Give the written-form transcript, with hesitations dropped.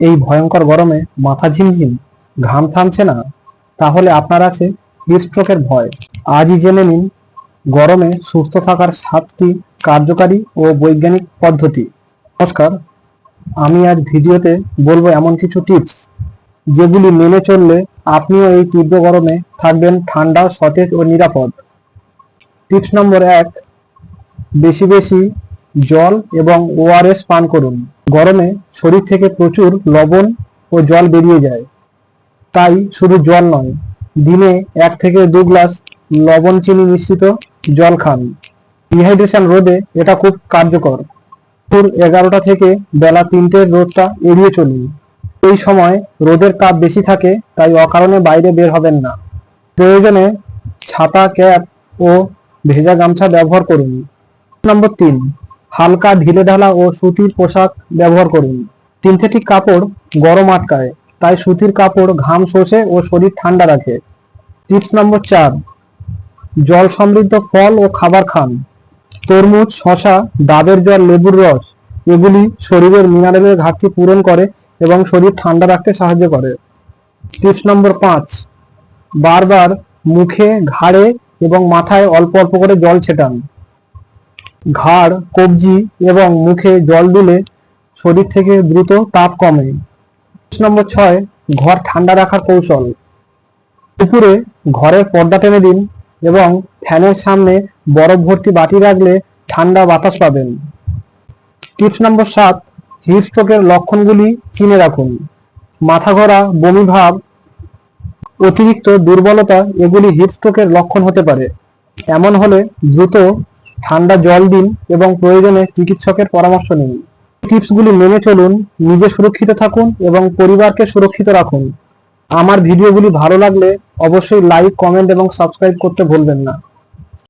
এই ভয়ঙ্কর গরমে মাথা ঝিমঝিম, ঘাম থামছে না, তাহলে আপনার আছে হিটস্ট্রোকের ভয়। আজই জেনে নিন গরমে সুস্থ থাকার 7টি কার্যকারী ও বৈজ্ঞানিক পদ্ধতি। নমস্কার, আমি আজ ভিডিওতে বলবো এমন কিছু টিপস যেগুলি মেনে চললে আপনিও এই তীব্র গরমে থাকবেন ঠান্ডা, সতেজ ও নিরাপদ। টিপস নম্বর 1, বেশি বেশি জল এবং ওআরএস পান করুন। গরমে শরীর থেকে প্রচুর লবণ ও জল বেরিয়ে যায়, তাই শুধু জল নয়, দিনে 1 থেকে 2 গ্লাস লবণ চিনি মিশ্রিত জল খান। ডিহাইড্রেশন রোধে এটা খুব কার্যকর। দুপুর 11টা থেকে বেলা 3টের রোদটা এড়িয়ে চলুন। এই সময় রোদের তাপ বেশি থাকে, তাই অকারণে বাইরে বের হবেন না। প্রয়োজনে ছাতা, ক্যাপ ও ভেজা গামছা ব্যবহার করুন। নম্বর 3, হালকা ঢিলেঢালা ও সুতির পোশাক ব্যবহার করুন। সিনথেটিক কাপড় গরম আটকায়, তাই সুতির কাপড় ঘাম শোষে ও শরীর ঠান্ডা রাখে। টিপস নম্বর 4, জল সমৃদ্ধ ফল ও খাবার খান। তরমুজ, শসা, ডাবের জল, লেবুর রস এগুলি শরীরের মিনারেলের ঘাটতি পূরণ করে এবং শরীর ঠান্ডা রাখতে সাহায্য করে। টিপস নম্বর 5, বারবার মুখে, ঘাড়ে এবং মাথায় অল্প অল্প করে জল ছেটান। ঘাড়, কবজি এবং মুখে জল দিলে শরীর থেকে দ্রুত তাপ কমে। টিপস নম্বর 6, ঘর ঠান্ডা রাখার কৌশল। দুপুরে ঘরের পর্দা টেনে দিন এবং ফ্যানের সামনে বরফ ভর্তি বাটি রাখলে ঠান্ডা বাতাস পাবেন। টিপস নম্বর 7, হিটস্ট্রোকের লক্ষণগুলি চিনে রাখুন। মাথা ঘোরা, বমি ভাব, অতিরিক্ত দুর্বলতা এগুলি হিটস্ট্রোকের লক্ষণ হতে পারে। এমন হলে দ্রুত ঠান্ডা জল দিন এবং প্রয়োজনে চিকিৎসকের পরামর্শ নিন। টিপসগুলি মেনে চলুন, নিজে সুরক্ষিত থাকুন এবং পরিবারকে সুরক্ষিত রাখুন। আমার ভিডিওগুলি ভালো লাগলে অবশ্যই লাইক, কমেন্ট এবং সাবস্ক্রাইব করতে ভুলবেন না।